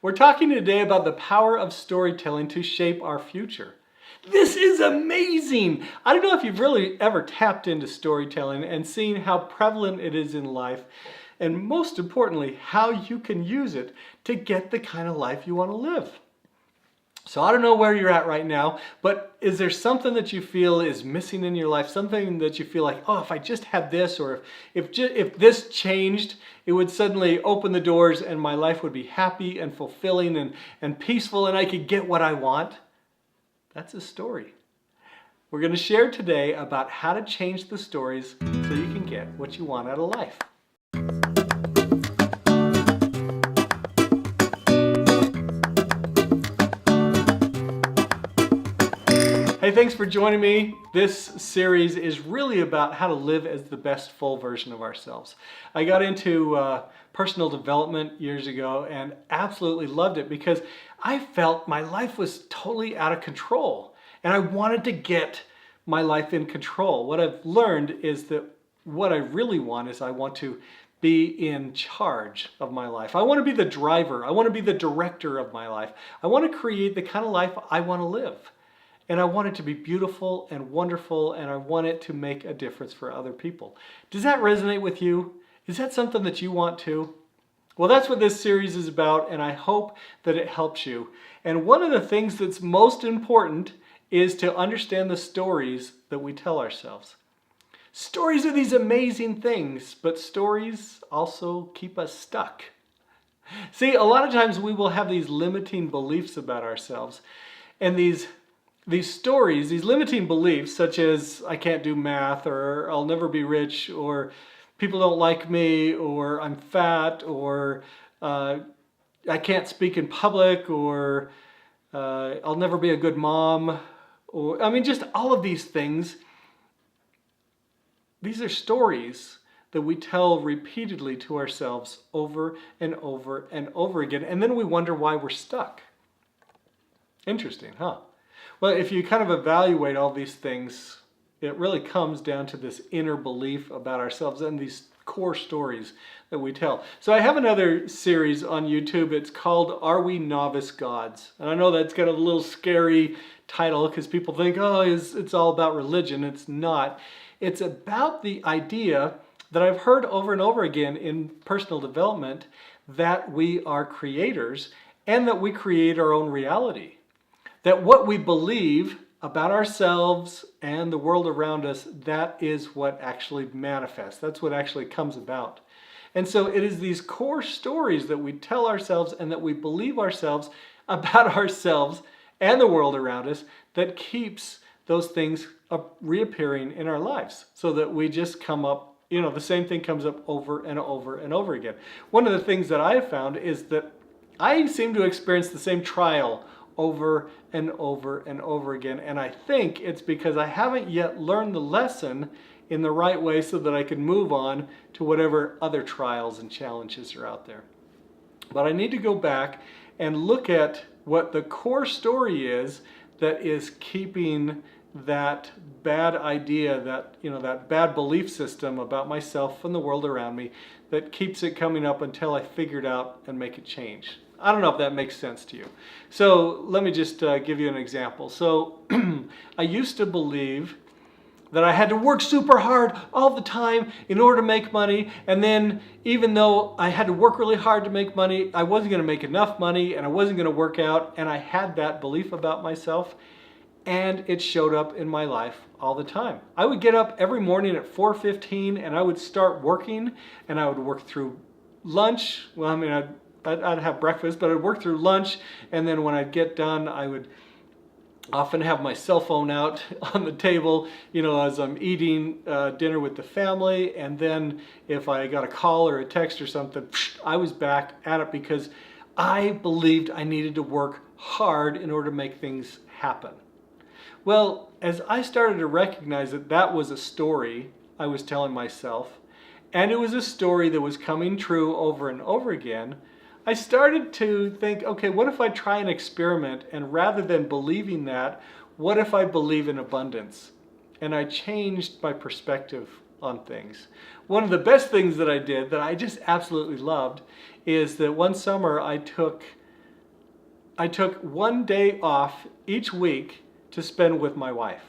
We're talking today about the power of storytelling to shape our future. This is amazing! I don't know if you've really ever tapped into storytelling and seen how prevalent it is in life, and most importantly, how you can use it to get the kind of life you want to live. So I don't know where you're at right now, but is there something that you feel is missing in your life? Something that you feel like, oh, if I just had this, or if this changed, it would suddenly open the doors and my life would be happy and fulfilling and peaceful and I could get what I want? That's a story. We're going to share today about how to change the stories so you can get what you want out of life. Hey, thanks for joining me. This series is really about how to live as the best full version of ourselves. I got into personal development years ago and absolutely loved it because I felt my life was totally out of control and I wanted to get my life in control. What I've learned is that what I really want is I want to be in charge of my life. I want to be the driver. I want to be the director of my life. I want to create the kind of life I want to live. And I want it to be beautiful and wonderful, and I want it to make a difference for other people. Does that resonate with you? Is that something that you want too? Well, that's what this series is about, and I hope that it helps you. And one of the things that's most important is to understand the stories that we tell ourselves. Stories are these amazing things, but stories also keep us stuck. See, a lot of times we will have these limiting beliefs about ourselves, and these stories, these limiting beliefs, such as I can't do math, or I'll never be rich, or people don't like me, or I'm fat, or I can't speak in public, or I'll never be a good mom, or I mean just all of these things. These are stories that we tell repeatedly to ourselves over and over and over again, and then we wonder why we're stuck. Interesting, huh? Well, if you kind of evaluate all these things, it really comes down to this inner belief about ourselves and these core stories that we tell. So I have another series on YouTube. It's called Are We Novice Gods? And I know that's got a little scary title because people think, oh, it's all about religion. It's not. It's about the idea that I've heard over and over again in personal development that we are creators and that we create our own reality. That what we believe about ourselves and the world around us, that is what actually manifests. That's what actually comes about. And so it is these core stories that we tell ourselves and that we believe ourselves about ourselves and the world around us that keeps those things reappearing in our lives, so that we just come up, the same thing comes up over and over and over again. One of the things that I have found is that I seem to experience the same trial over and over and over again. And I think it's because I haven't yet learned the lesson in the right way so that I can move on to whatever other trials and challenges are out there. But I need to go back and look at what the core story is that is keeping that bad idea, that bad belief system about myself and the world around me, that keeps it coming up until I figure it out and make it change. I don't know if that makes sense to you. So let me just give you an example. So I used to believe that I had to work super hard all the time in order to make money. And then even though I had to work really hard to make money, I wasn't going to make enough money and I wasn't going to work out. And I had that belief about myself. And it showed up in my life all the time. I would get up every morning at 4:15 and I would start working, and I would work through lunch. Well, I mean, I'd have breakfast, but I'd work through lunch, and then when I'd get done, I would often have my cell phone out on the table, as I'm eating dinner with the family, and then if I got a call or a text or something, I was back at it because I believed I needed to work hard in order to make things happen. Well, as I started to recognize that that was a story I was telling myself, and it was a story that was coming true over and over again, I started to think, okay, what if I try an experiment, and rather than believing that, what if I believe in abundance? And I changed my perspective on things. One of the best things that I did that I just absolutely loved is that one summer I took I took one day off each week to spend with my wife.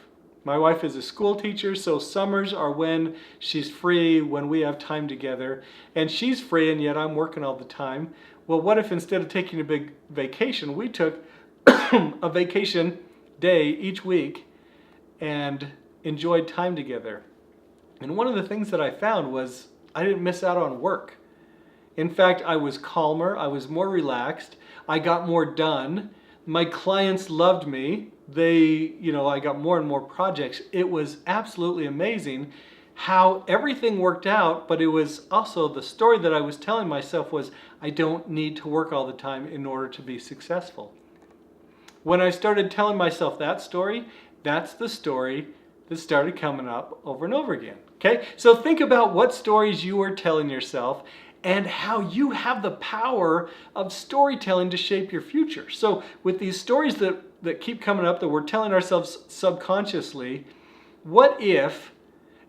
My wife is a school teacher, so summers are when she's free, when we have time together, and she's free and yet I'm working all the time. Well, what if instead of taking a big vacation, we took a vacation day each week and enjoyed time together? And one of the things that I found was I didn't miss out on work. In fact, I was calmer, I was more relaxed, I got more done. My clients loved me. I got more and more projects. It was absolutely amazing how everything worked out, but it was also the story that I was telling myself was I don't need to work all the time in order to be successful. When I started telling myself that story, that's the story that started coming up over and over again. Okay, so think about what stories you are telling yourself and how you have the power of storytelling to shape your future. So with these stories that keep coming up that we're telling ourselves subconsciously, what if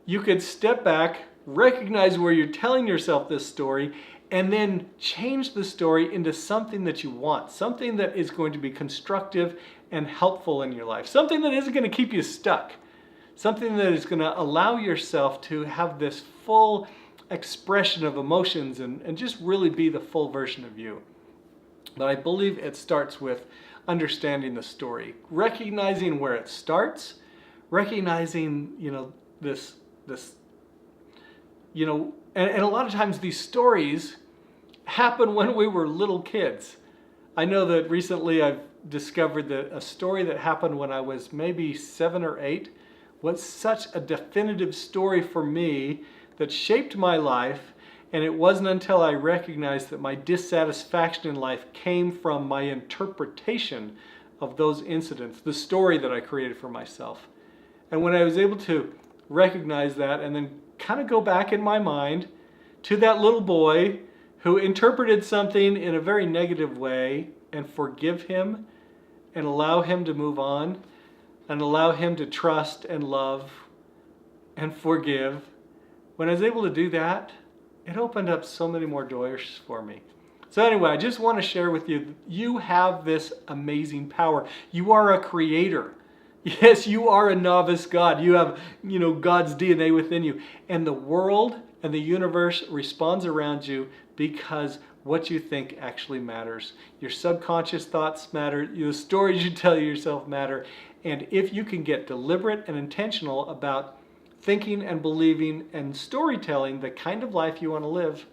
you could step back, recognize where you're telling yourself this story, and then change the story into something that you want, something that is going to be constructive and helpful in your life, something that isn't going to keep you stuck, something that is going to allow yourself to have this full expression of emotions and just really be the full version of you. But I believe it starts with understanding the story, recognizing where it starts, recognizing, and a lot of times these stories happen when we were little kids. I know that recently I've discovered that a story that happened when I was maybe 7 or 8 was such a definitive story for me that shaped my life, and it wasn't until I recognized that my dissatisfaction in life came from my interpretation of those incidents, the story that I created for myself. And when I was able to recognize that and then kind of go back in my mind to that little boy who interpreted something in a very negative way and forgive him and allow him to move on and allow him to trust and love and forgive, when I was able to do that, it opened up so many more doors for me. So anyway, I just want to share with you, you have this amazing power. You are a creator. Yes, you are a novice God. You have, God's DNA within you. And the world and the universe responds around you because what you think actually matters. Your subconscious thoughts matter. The stories you tell yourself matter. And if you can get deliberate and intentional about thinking and believing and storytelling the kind of life you want to live,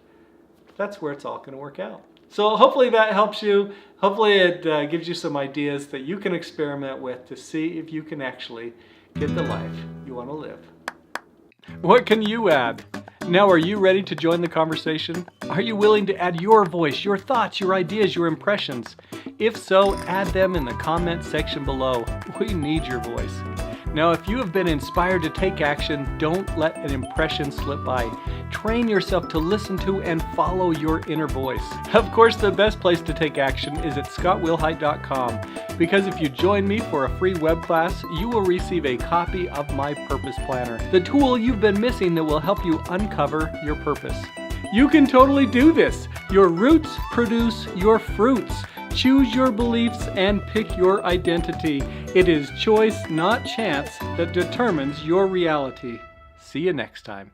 that's where it's all going to work out. So hopefully that helps you. Hopefully it gives you some ideas that you can experiment with to see if you can actually get the life you want to live. What can you add? Now, are you ready to join the conversation? Are you willing to add your voice, your thoughts, your ideas, your impressions? If so, add them in the comment section below. We need your voice. Now, if you have been inspired to take action, don't let an impression slip by. Train yourself to listen to and follow your inner voice. Of course, the best place to take action is at scottwilhite.com, because if you join me for a free web class, you will receive a copy of my Purpose Planner, the tool you've been missing that will help you uncover your purpose. You can totally do this. Your roots produce your fruits. Choose your beliefs and pick your identity. It is choice, not chance, that determines your reality. See you next time.